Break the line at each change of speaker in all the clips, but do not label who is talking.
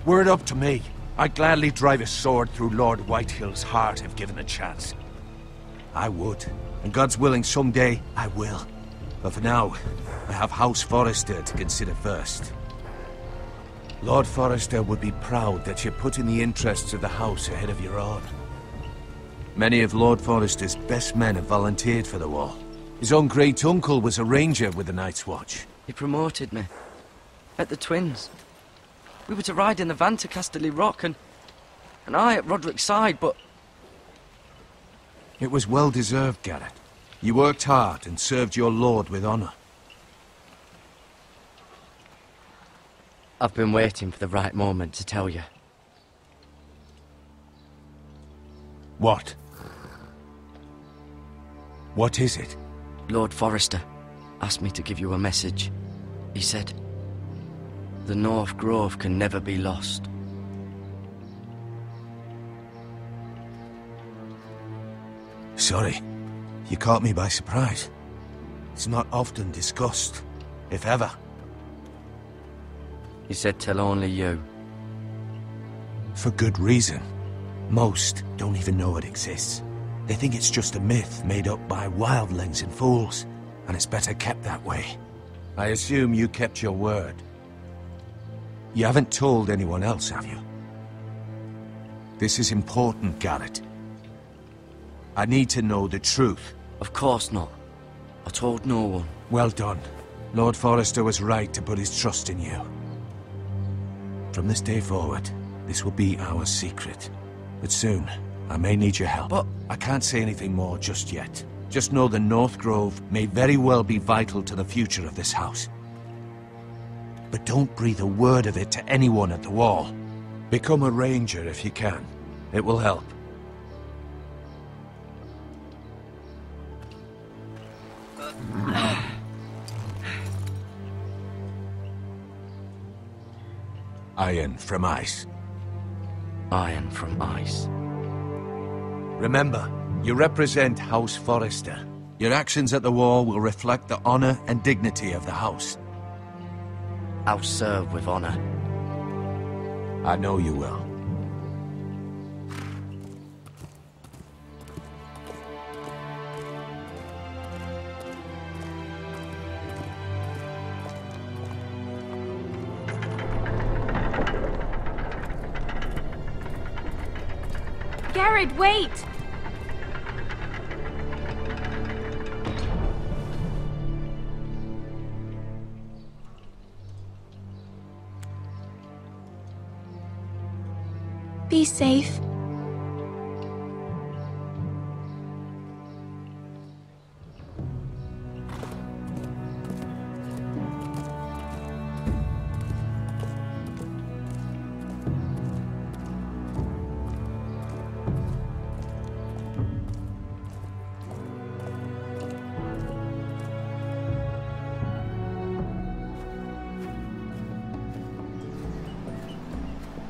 Were it up to me, I'd gladly drive a sword through Lord Whitehill's heart if given the chance. I would, and God's willing someday I will. But for now, I have House Forrester to consider first. Lord Forrester would be proud that you're putting the interests of the house ahead of your own. Many of Lord Forrester's best men have volunteered for the war. His own great-uncle was a ranger with the Night's Watch.
He promoted me. At the Twins. We were to ride in the van to Casterly Rock, and I at Roderick's side, but...
It was well deserved, Garrett. You worked hard and served your lord with honor.
I've been waiting for the right moment to tell you.
What? What is it?
Lord Forrester asked me to give you a message. He said, the North Grove can never be lost.
Sorry. You caught me by surprise. It's not often discussed, if ever.
He said tell only you.
For good reason. Most don't even know it exists. They think it's just a myth made up by wildlings and fools, and it's better kept that way. I assume you kept your word. You haven't told anyone else, have you? This is important, Garrett. I need to know the truth.
Of course not. I told no one.
Well done. Lord Forrester was right to put his trust in you. From this day forward, this will be our secret. But soon, I may need your help.
But
I can't say anything more just yet. Just know the North Grove may very well be vital to the future of this house. But don't breathe a word of it to anyone at the Wall. Become a ranger if you can. It will help. Iron from ice.
Iron from ice.
Remember, you represent House Forrester. Your actions at the war will reflect the honor and dignity of the house.
I'll serve with honor.
I know you will.
Garrett, wait! Be safe.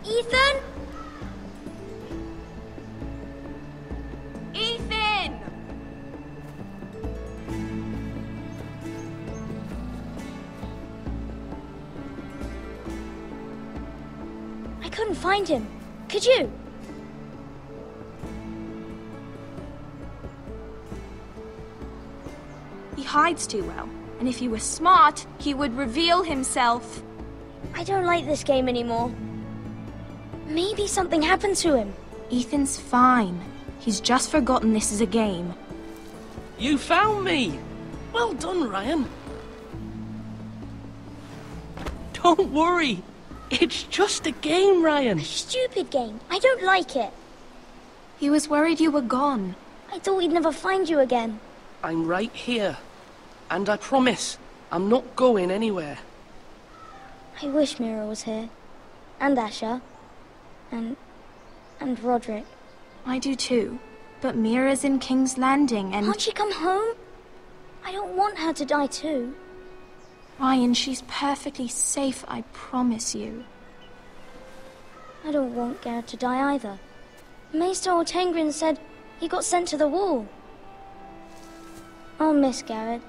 Ethan?
Ethan!
I couldn't find him. Could you?
He hides too well, and if he was smart, he would reveal himself.
I don't like this game anymore. Maybe something happened to him.
Ethan's fine. He's just forgotten this is a game.
You found me! Well done, Ryan. Don't worry. It's just a game, Ryan.
A stupid game. I don't like it.
He was worried you were gone.
I thought we'd never find you again.
I'm right here. And I promise, I'm not going anywhere.
I wish Mira was here. And Asher. And Roderick.
I do too. But Mira's in King's Landing and...
Can't she come home? I don't want her to die too.
Ryan, she's perfectly safe, I promise you.
I don't want Garrett to die either. Maester Ortengrin said he got sent to the wall. I'll miss Garrett.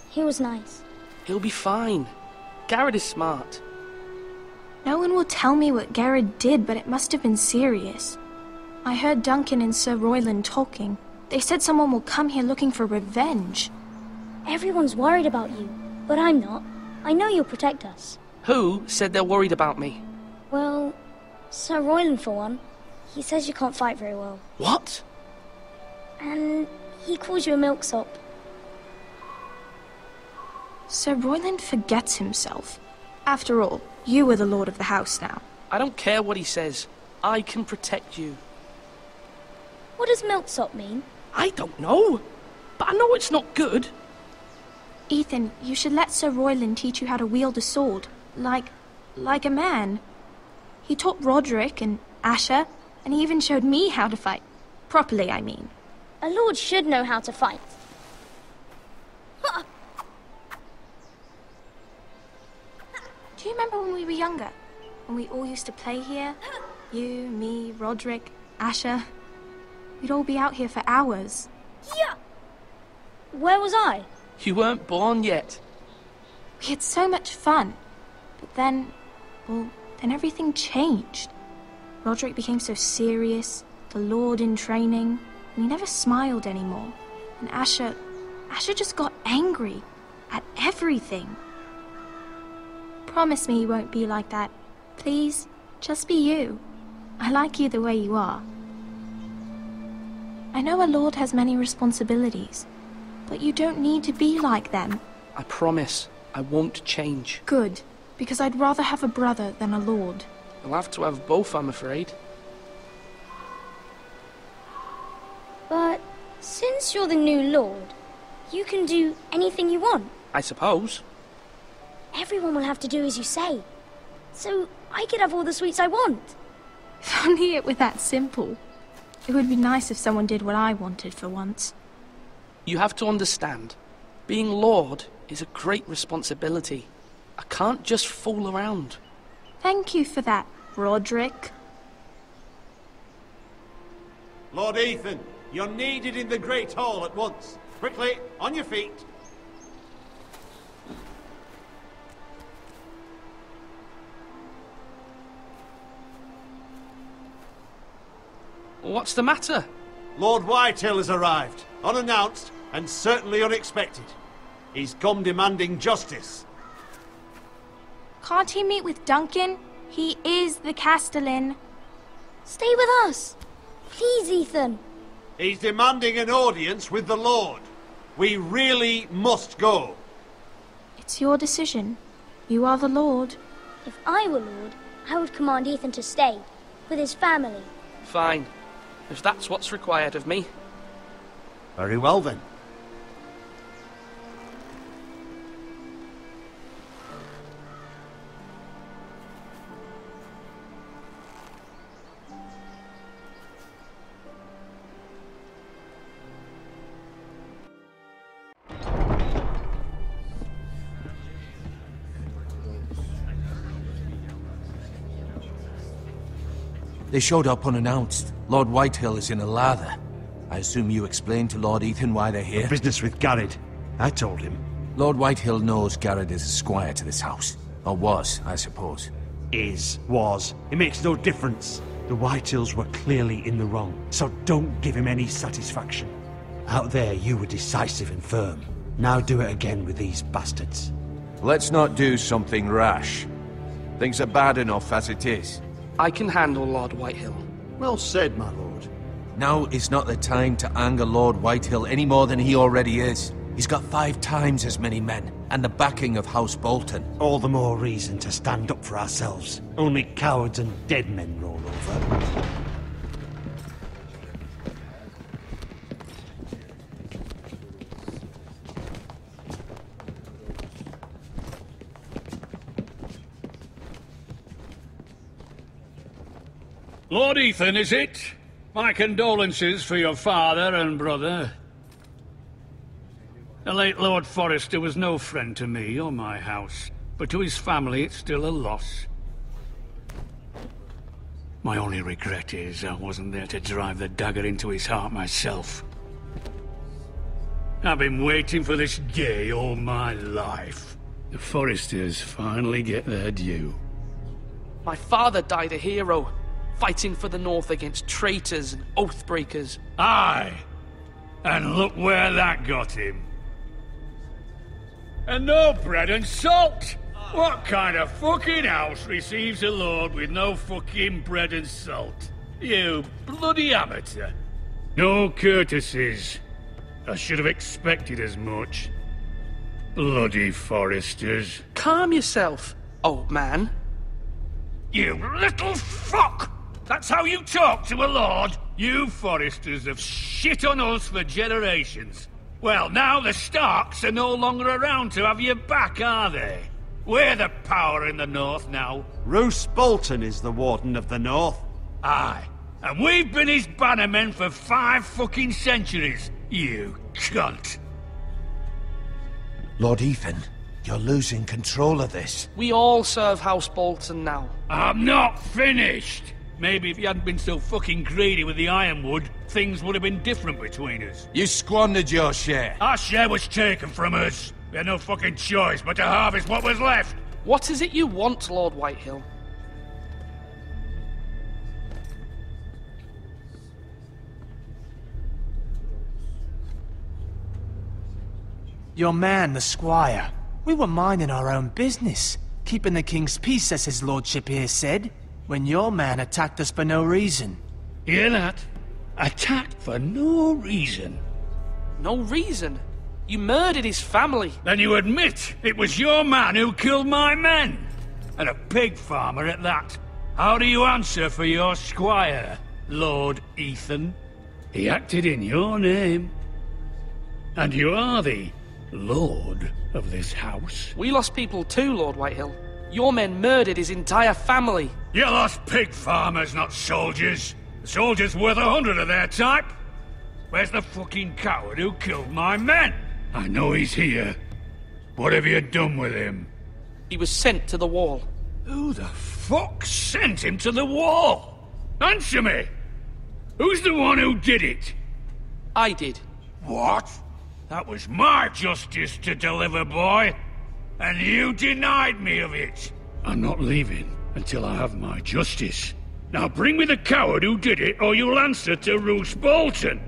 He was nice.
He'll be fine. Garrett is smart.
No one will tell me what Garrett did, but it must have been serious. I heard Duncan and Sir Royland talking. They said someone will come here looking for revenge.
Everyone's worried about you, but I'm not. I know you'll protect us.
Who said they're worried about me?
Well, Sir Royland for one. He says you can't fight very well.
What?
And he calls you a milksop.
Sir Royland forgets himself. After all, you are the lord of the house now.
I don't care what he says. I can protect you.
What does milksop mean?
I don't know, but I know it's not good.
Ethan, you should let Sir Royland teach you how to wield a sword. Like a man. He taught Roderick and Asher, and he even showed me how to fight. Properly, I mean.
A lord should know how to fight.
Do you remember when we were younger? When we all used to play here? You, me, Roderick, Asher. We'd all be out here for hours.
Yeah. Where was I?
You weren't born yet.
We had so much fun. But then, well, then everything changed. Roderick became so serious, the lord in training, and he never smiled anymore. And Asher just got angry at everything. Promise me you won't be like that. Please, just be you. I like you the way you are. I know a lord has many responsibilities, but you don't need to be like them.
I promise I won't change.
Good, because I'd rather have a brother than a lord.
I'll have to have both, I'm afraid.
But since you're the new lord, you can do anything you want.
I suppose.
Everyone will have to do as you say. So I could have all the sweets I want.
If only it were that simple. It would be nice if someone did what I wanted for once.
You have to understand, being lord is a great responsibility. I can't just fool around.
Thank you for that, Roderick.
Lord Ethan, you're needed in the Great Hall at once. Quickly, on your feet.
What's the matter?
Lord Whitehill has arrived, unannounced and certainly unexpected. He's come demanding justice.
Can't he meet with Duncan? He is the Castellan.
Stay with us. Please, Ethan.
He's demanding an audience with the Lord. We really must go.
It's your decision. You are the lord.
If I were lord, I would command Ethan to stay, with his family.
Fine, if that's what's required of me.
Very well then.
They showed up unannounced. Lord Whitehill is in a lather. I assume you explained to Lord Ethan why they're here?
Business with Garrett. I told him.
Lord Whitehill knows Garrett is a squire to this house. Or was, I suppose.
Was. It makes no difference. The Whitehills were clearly in the wrong, so don't give him any satisfaction. Out there, you were decisive and firm. Now do it again with these bastards.
Let's not do something rash. Things are bad enough as it is.
I can handle Lord Whitehill.
Well said, my lord.
Now is not the time to anger Lord Whitehill any more than he already is. He's got 5 times as many men, and the backing of House Bolton.
All the more reason to stand up for ourselves. Only cowards and dead men roll over.
Lord Ethan, is it? My condolences for your father and brother. The late Lord Forrester was no friend to me or my house, but to his family it's still a loss. My only regret is I wasn't there to drive the dagger into his heart myself. I've been waiting for this day all my life. The Forresters finally get their due.
My father died a hero, fighting for the North against traitors and oath-breakers.
Aye. And look where that got him. And no bread and salt! What kind of fucking house receives a lord with no fucking bread and salt? You bloody amateur. No courtesies. I should have expected as much. Bloody foresters.
Calm yourself, old man.
You little fuck! That's how you talk to a lord? You foresters have shit on us for generations. Well, now the Starks are no longer around to have your back, are they? We're the power in the north now.
Roose Bolton is the Warden of the North.
Aye. And we've been his bannermen for 5 fucking centuries, you cunt.
Lord Ethan, you're losing control of this.
We all serve House Bolton now.
I'm not finished! Maybe if you hadn't been so fucking greedy with the ironwood, things would have been different between us.
You squandered your share.
Our share was taken from us. We had no fucking choice but to harvest what was left.
What is it you want, Lord Whitehill?
Your man, the squire. We were minding our own business, keeping the king's peace, as his lordship here said, when your man attacked us for no reason.
Hear that? Attacked for no reason.
No reason? You murdered his family.
Then you admit it was your man who killed my men. And a pig farmer at that. How do you answer for your squire, Lord Ethan? He acted in your name. And you are the lord of this house.
We lost people too, Lord Whitehill. Your men murdered his entire family.
You lost pig farmers, not soldiers. The soldiers worth 100 of their type. Where's the fucking coward who killed my men? I know he's here. What have you done with him?
He was sent to the wall.
Who the fuck sent him to the wall? Answer me! Who's the one who did it?
I did.
What? That was my justice to deliver, boy. And you denied me of it. I'm not leaving until I have my justice. Now bring me the coward who did it, or you'll answer to Roose Bolton.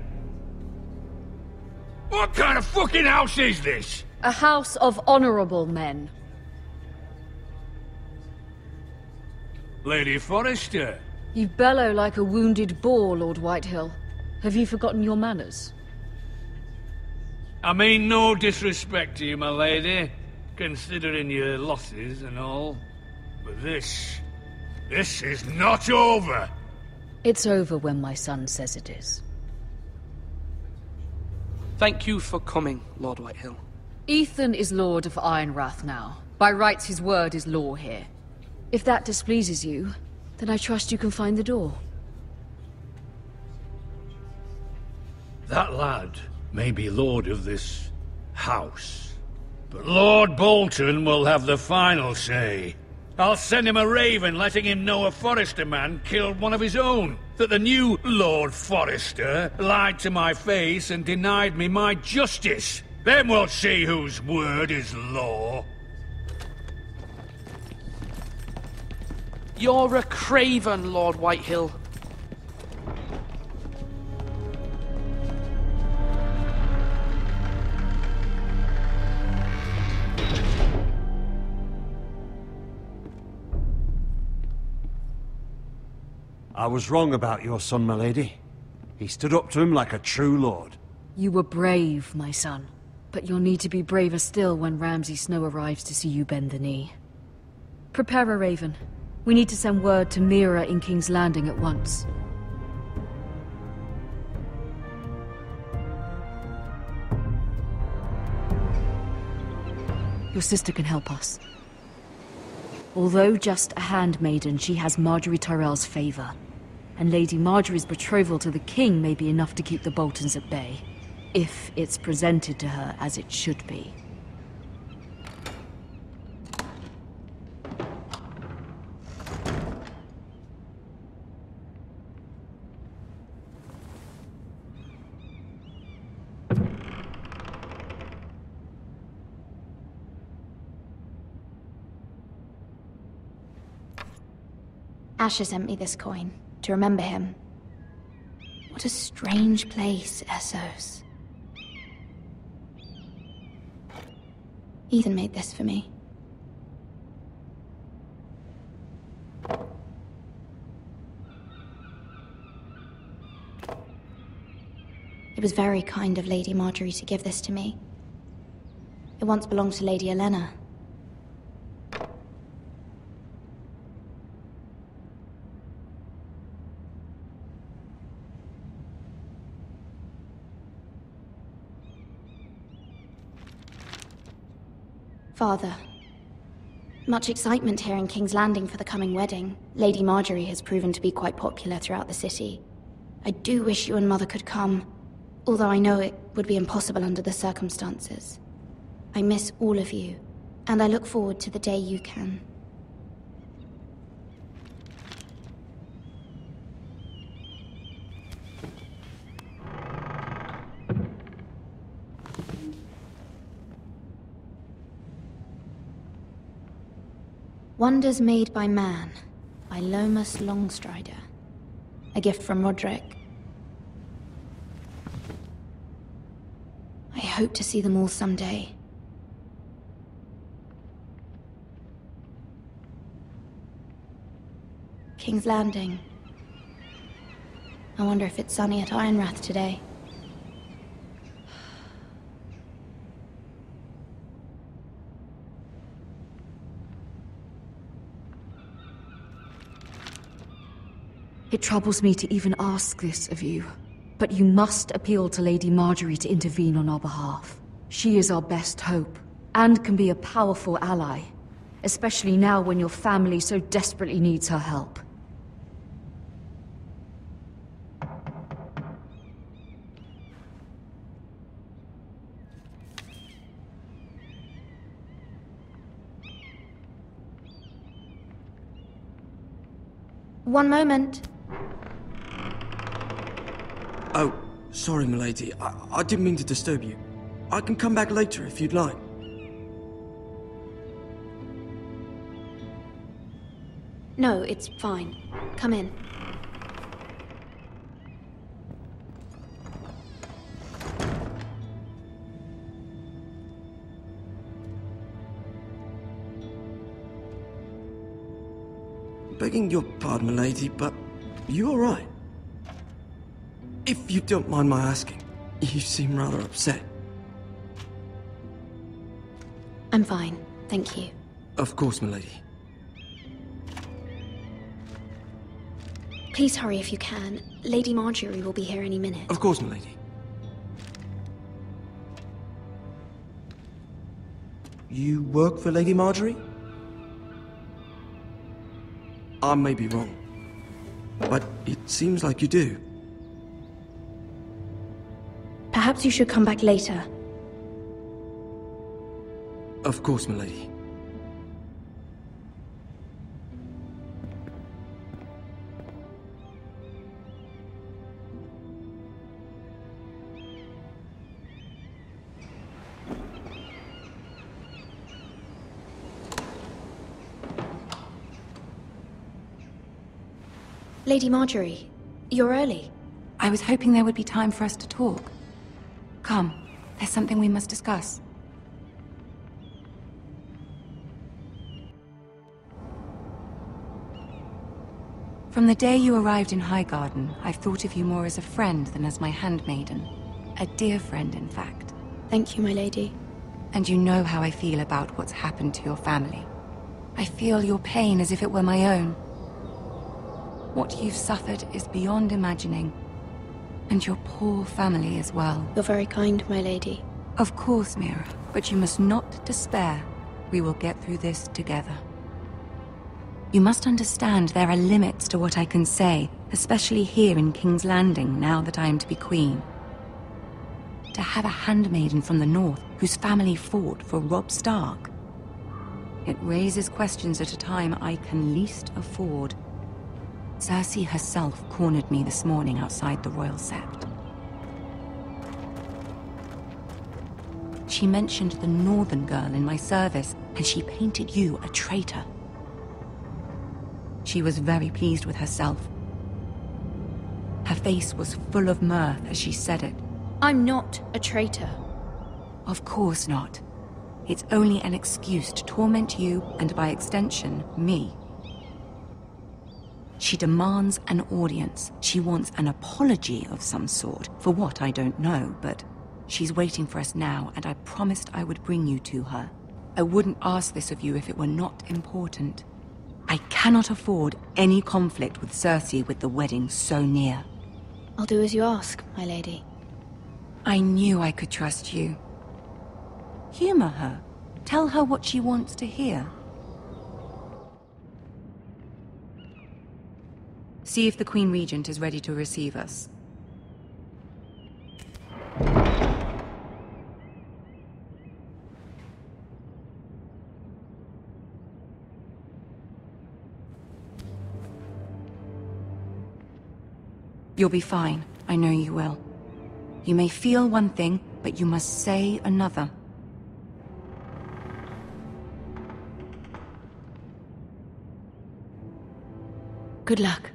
What kind of fucking house is this?
A house of honorable men.
Lady Forrester.
You bellow like a wounded boar, Lord Whitehill. Have you forgotten your manners?
I mean no disrespect to you, my lady, considering your losses and all. But this is not over.
It's over when my son says it is.
Thank you for coming, Lord Whitehill.
Ethan is Lord of Ironrath now. By rights, his word is law here. If that displeases you, then I trust you can find the door.
That lad may be lord of this house, but Lord Bolton will have the final say. I'll send him a raven letting him know a Forrester man killed one of his own, that the new Lord Forrester lied to my face and denied me my justice. Then we'll see whose word is law.
You're a craven, Lord Whitehill.
I was wrong about your son, my lady. He stood up to him like a true lord.
You were brave, my son. But you'll need to be braver still when Ramsay Snow arrives to see you bend the knee. Prepare a raven. We need to send word to Mira in King's Landing at once. Your sister can help us. Although just a handmaiden, she has Marjorie Tyrell's favor. And Lady Marjorie's betrothal to the king may be enough to keep the Boltons at bay. If it's presented to her as it should be.
Asher sent me this coin to remember him. What a strange place, Essos. Ethan made this for me. It was very kind of Lady Marjorie to give this to me. It once belonged to Lady Elena. Father, much excitement here in King's Landing for the coming wedding. Lady Marjorie has proven to be quite popular throughout the city. I do wish you and Mother could come, although I know it would be impossible under the circumstances. I miss all of you, and I look forward to the day you can. Wonders Made by Man, by Lomas Longstrider. A gift from Roderick. I hope to see them all someday. King's Landing. I wonder if it's sunny at Ironrath today.
It troubles me to even ask this of you, but you must appeal to Lady Marjorie to intervene on our behalf. She is our best hope, and can be a powerful ally, especially now when your family so desperately needs her help.
One moment.
Oh, sorry, milady. I didn't mean to disturb you. I can come back later if you'd like.
No, it's fine. Come in.
Begging your pardon, milady, but you all right? If you don't mind my asking, you seem rather upset.
I'm fine, thank you.
Of course, milady.
Please hurry if you can. Lady Marjorie will be here any minute.
Of course, milady. You work for Lady Marjorie? I may be wrong, but it seems like you do.
Perhaps you should come back later.
Of course, milady.
Lady Marjorie, you're early.
I was hoping there would be time for us to talk. Come, there's something we must discuss. From the day you arrived in Highgarden, I've thought of you more as a friend than as my handmaiden. A dear friend, in fact.
Thank you, my lady.
And you know how I feel about what's happened to your family. I feel your pain as if it were my own. What you've suffered is beyond imagining. And your poor family as well.
You're very kind, my lady.
Of course, Mira, but you must not despair. We will get through this together. You must understand there are limits to what I can say, especially here in King's Landing, now that I am to be queen. To have a handmaiden from the north whose family fought for Robb Stark. It raises questions at a time I can least afford. Cersei herself cornered me this morning outside the Royal Sept. She mentioned the northern girl in my service, and she painted you a traitor. She was very pleased with herself. Her face was full of mirth as she said it.
I'm not a traitor.
Of course not. It's only an excuse to torment you, and by extension, me. She demands an audience. She wants an apology of some sort, for what I don't know, but she's waiting for us now, and I promised I would bring you to her. I wouldn't ask this of you if it were not important. I cannot afford any conflict with Cersei with the wedding so near.
I'll do as you ask, my lady.
I knew I could trust you. Humor her. Tell her what she wants to hear. See if the Queen Regent is ready to receive us. You'll be fine. I know you will. You may feel one thing, but you must say another.
Good luck.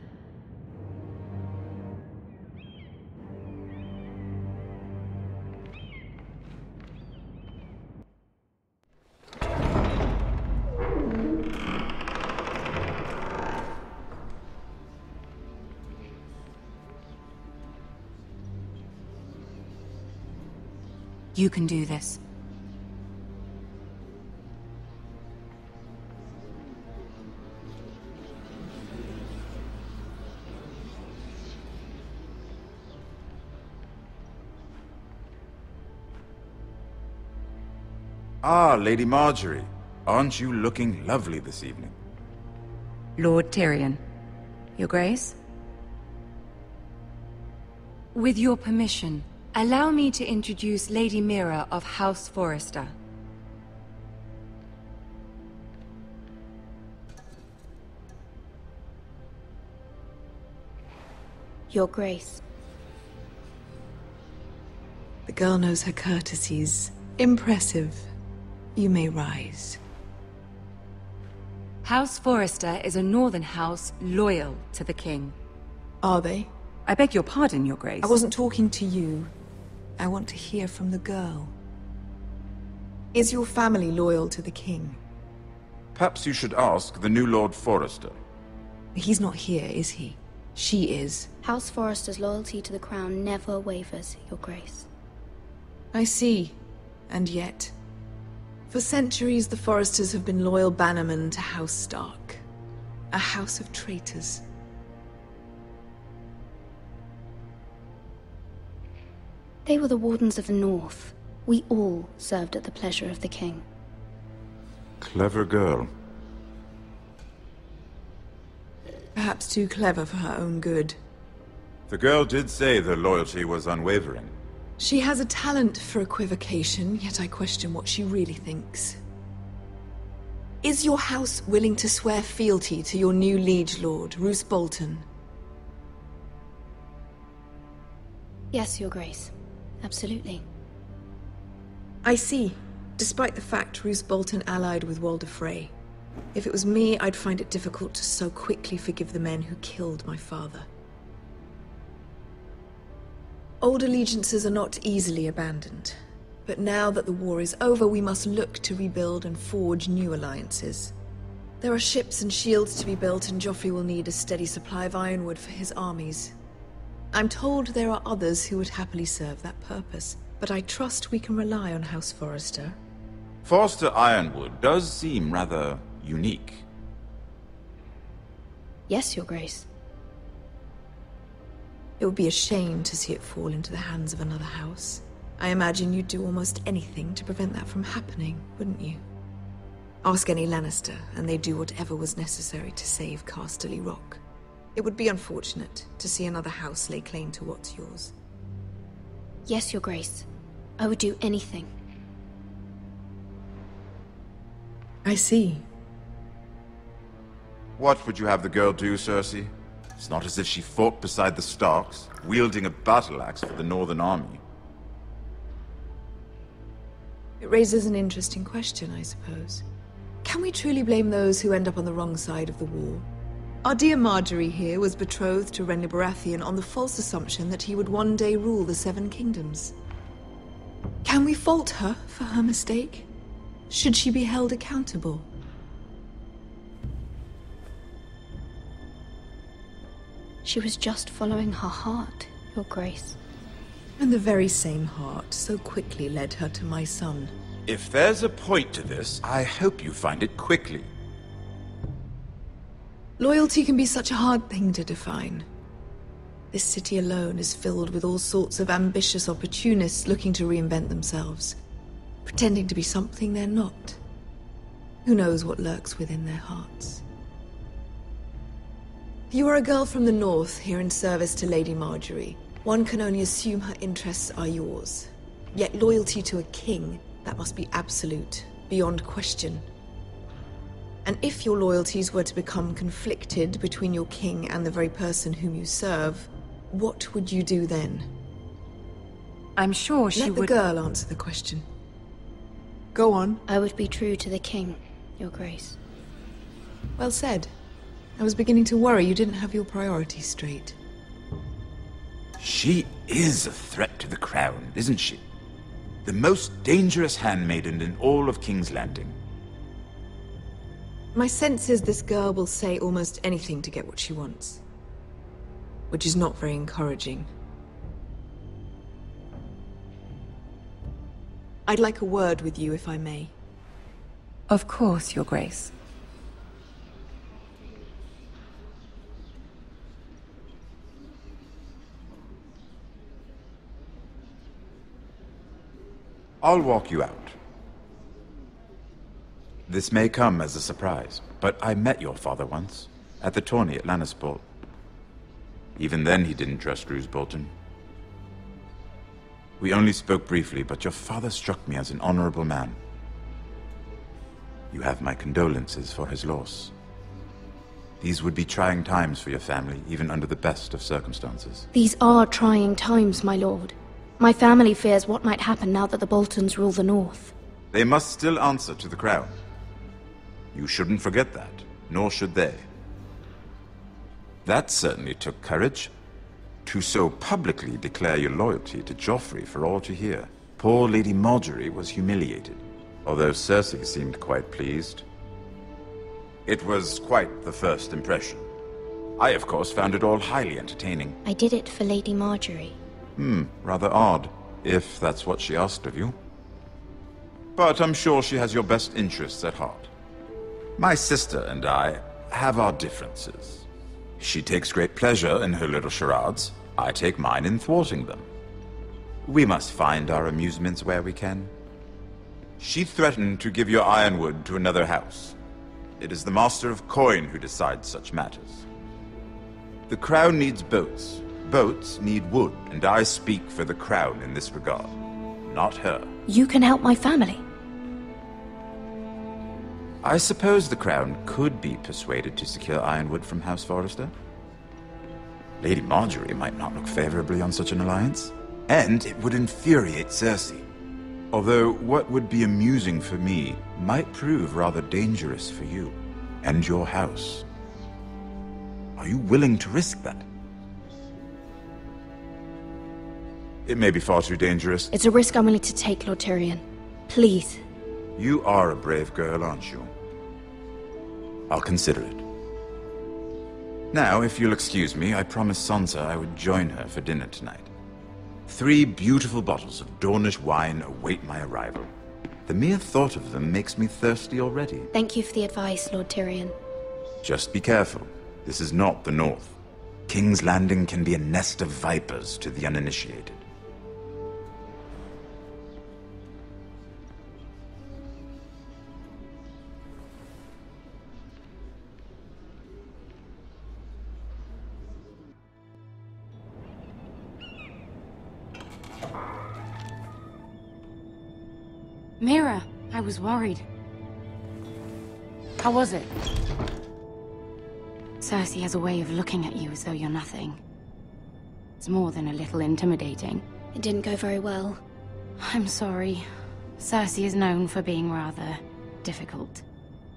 You can do this.
Ah, Lady Marjorie. Aren't you looking lovely this evening?
Lord Tyrion. Your Grace? With your permission, allow me to introduce Lady Mira of House Forrester.
Your Grace.
The girl knows her courtesies. Impressive. You may rise.
House Forrester is a northern house loyal to the king.
Are they?
I beg your pardon, Your Grace.
I wasn't talking to you. I want to hear from the girl. Is your family loyal to the king?
Perhaps you should ask the new Lord Forrester.
He's not here, is he? She is.
House Forrester's loyalty to the crown never wavers, Your Grace.
I see. And yet, for centuries the Forresters have been loyal bannermen to House Stark. A house of traitors.
They were the Wardens of the North. We all served at the pleasure of the king.
Clever girl.
Perhaps too clever for her own good.
The girl did say their loyalty was unwavering.
She has a talent for equivocation, yet I question what she really thinks. Is your house willing to swear fealty to your new liege lord, Roose Bolton?
Yes, Your Grace. Absolutely.
I see. Despite the fact Roose Bolton allied with Walder Frey. If it was me, I'd find it difficult to so quickly forgive the men who killed my father. Old allegiances are not easily abandoned. But now that the war is over, we must look to rebuild and forge new alliances. There are ships and shields to be built, and Joffrey will need a steady supply of ironwood for his armies. I'm told there are others who would happily serve that purpose, but I trust we can rely on House Forrester.
Forrester Ironwood does seem rather unique.
Yes, Your Grace.
It would be a shame to see it fall into the hands of another house. I imagine you'd do almost anything to prevent that from happening, wouldn't you? Ask any Lannister, and they'd do whatever was necessary to save Casterly Rock. It would be unfortunate to see another house lay claim to what's yours.
Yes, Your Grace. I would do anything.
I see.
What would you have the girl do, Cersei? It's not as if she fought beside the Starks, wielding a battle axe for the Northern Army.
It raises an interesting question, I suppose. Can we truly blame those who end up on the wrong side of the war? Our dear Marjorie here was betrothed to Renly Baratheon on the false assumption that he would one day rule the Seven Kingdoms. Can we fault her for her mistake? Should she be held accountable?
She was just following her heart, Your Grace.
And the very same heart so quickly led her to my son.
If there's a point to this, I hope you find it quickly.
Loyalty can be such a hard thing to define. This city alone is filled with all sorts of ambitious opportunists looking to reinvent themselves, pretending to be something they're not. Who knows what lurks within their hearts? You are a girl from the north, here in service to Lady Marjorie. One can only assume her interests are yours. Yet loyalty to a king, that must be absolute, beyond question. And if your loyalties were to become conflicted between your king and the very person whom you serve, what would you do then?
I'm sure she would...
Let the girl answer the question. Go on.
I would be true to the king, Your Grace.
Well said. I was beginning to worry you didn't have your priorities straight.
She is a threat to the crown, isn't she? The most dangerous handmaiden in all of King's Landing.
My sense is this girl will say almost anything to get what she wants. Which is not very encouraging. I'd like a word with you, if I may.
Of course, Your Grace.
I'll walk you out. This may come as a surprise, but I met your father once, at the tourney at Lannisport. Even then he didn't trust Roose Bolton. We only spoke briefly, but your father struck me as an honorable man. You have my condolences for his loss. These would be trying times for your family, even under the best of circumstances.
These are trying times, my lord. My family fears what might happen now that the Boltons rule the North.
They must still answer to the crown. You shouldn't forget that, nor should they. That certainly took courage. To so publicly declare your loyalty to Joffrey for all to hear. Poor Lady Marjorie was humiliated, although Cersei seemed quite pleased. It was quite the first impression. I, of course, found it all highly entertaining.
I did it for Lady Marjorie.
Rather odd, if that's what she asked of you. But I'm sure she has your best interests at heart. My sister and I have our differences. She takes great pleasure in her little charades. I take mine in thwarting them. We must find our amusements where we can. She threatened to give your ironwood to another house. It is the Master of Coin who decides such matters. The crown needs boats. Boats need wood, and I speak for the crown in this regard, not her.
You can help my family.
I suppose the crown could be persuaded to secure ironwood from House Forrester. Lady Marjorie might not look favorably on such an alliance, and it would infuriate Cersei. Although what would be amusing for me might prove rather dangerous for you and your house. Are you willing to risk that? It may be far too dangerous.
It's a risk I'm willing to take, Lord Tyrion. Please.
You are a brave girl, aren't you? I'll consider it. Now, if you'll excuse me, I promised Sansa I would join her for dinner tonight. 3 beautiful bottles of Dornish wine await my arrival. The mere thought of them makes me thirsty already.
Thank you for the advice, Lord Tyrion.
Just be careful. This is not the North. King's Landing can be a nest of vipers to the uninitiated.
Mira, I was worried. How was it? Cersei has a way of looking at you as though you're nothing. It's more than a little intimidating.
It didn't go very well.
I'm sorry. Cersei is known for being rather difficult.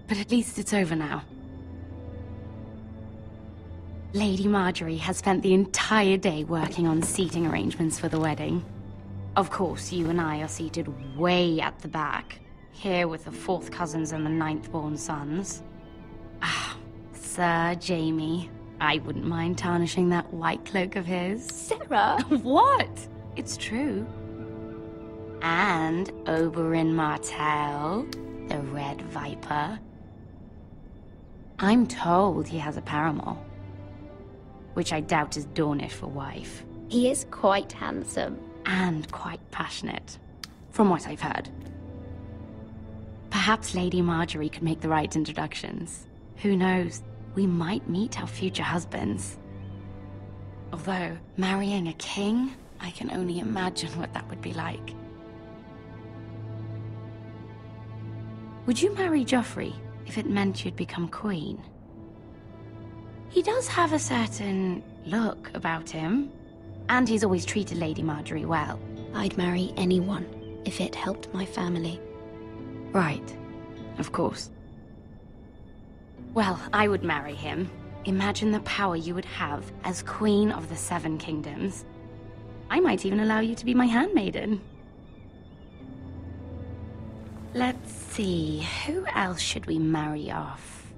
But at least it's over now.
Lady Marjorie has spent the entire day working on seating arrangements for the wedding. Of course, you and I are seated way at the back, here with the 4th cousins and the 9th-born sons. Ah, Sir Jamie. I wouldn't mind tarnishing that white cloak of his.
Sarah!
What? It's true. And Oberyn Martell, the Red Viper. I'm told he has a paramour, which I doubt is Dornish for wife.
He is quite handsome.
And quite passionate, from what I've heard. Perhaps Lady Marjorie could make the right introductions. Who knows? We might meet our future husbands. Although, marrying a king, I can only imagine what that would be like. Would you marry Joffrey if it meant you'd become queen? He does have a certain look about him, and he's always treated Lady Marjorie well.
I'd marry anyone if it helped my family.
Right, of course. Well, I would marry him. Imagine the power you would have as Queen of the 7 Kingdoms. I might even allow you to be my handmaiden. Let's see, who else should we marry off?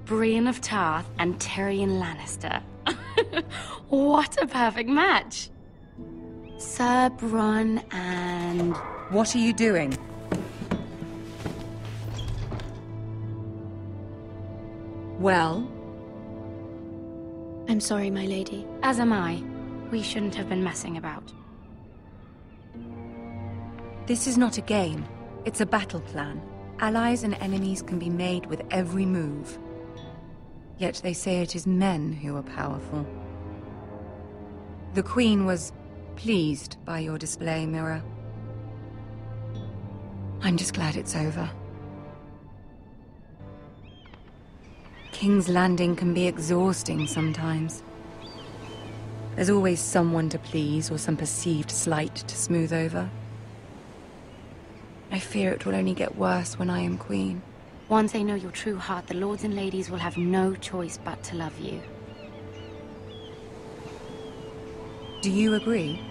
Brienne of Tarth and Tyrion Lannister. What a perfect match! Sir Bronn and...
What are you doing? Well?
I'm sorry, my lady.
As am I. We shouldn't have been messing about.
This is not a game. It's a battle plan. Allies and enemies can be made with every move. Yet they say it is men who are powerful. The Queen was pleased by your display, Mira. I'm just glad it's over. King's Landing can be exhausting sometimes. There's always someone to please or some perceived slight to smooth over. I fear it will only get worse when I am queen.
Once they know your true heart, the lords and ladies will have no choice but to love you.
Do you agree?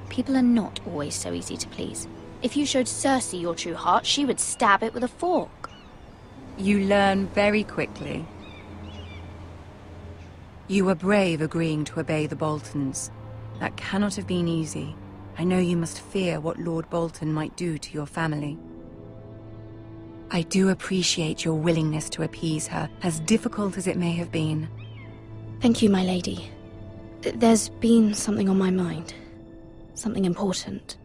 People are not always so easy to please. If you showed Cersei your true heart, she would stab it with a fork.
You learn very quickly. You were brave agreeing to obey the Boltons. That cannot have been easy. I know you must fear what Lord Bolton might do to your family. I do appreciate your willingness to appease her, as difficult as it may have been.
Thank you, my lady. There's been something on my mind. Something important.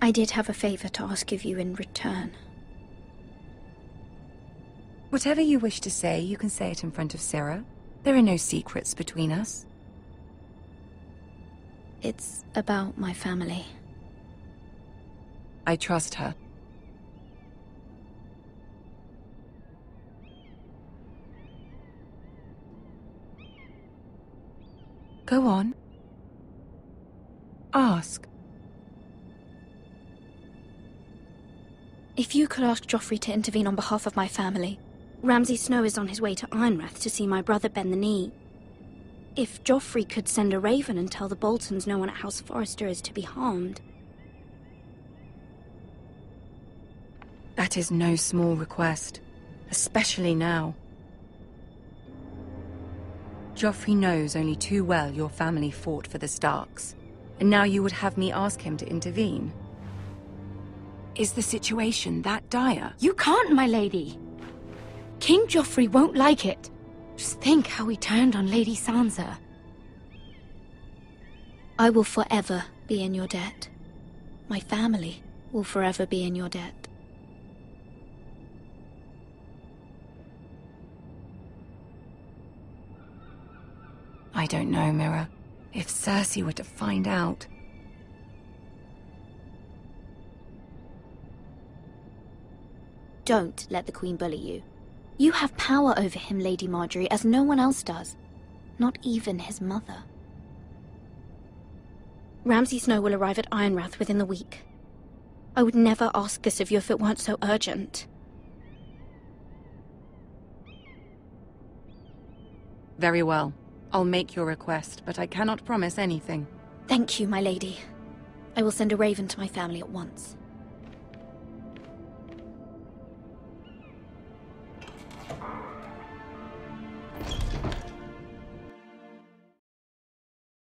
I did have a favor to ask of you in return.
Whatever you wish to say, you can say it in front of Sarah. There are no secrets between us.
It's about my family.
I trust her. Go on. Ask.
If you could ask Joffrey to intervene on behalf of my family. Ramsay Snow is on his way to Ironrath to see my brother bend the knee. If Joffrey could send a raven and tell the Boltons no one at House Forrester is to be harmed.
That is no small request, especially now. Joffrey knows only too well your family fought for the Starks, and now you would have me ask him to intervene. Is the situation that dire?
You can't, my lady! King Joffrey won't like it. Just think how he turned on Lady Sansa.
I will forever be in your debt. My family will forever be in your debt.
I don't know, Mira. If Cersei were to find out...
Don't let the Queen bully you. You have power over him, Lady Marjorie, as no one else does. Not even his mother. Ramsay Snow will arrive at Ironrath within the week. I would never ask this of you if it weren't so urgent.
Very well. I'll make your request, but I cannot promise anything.
Thank you, my lady. I will send a raven to my family at once.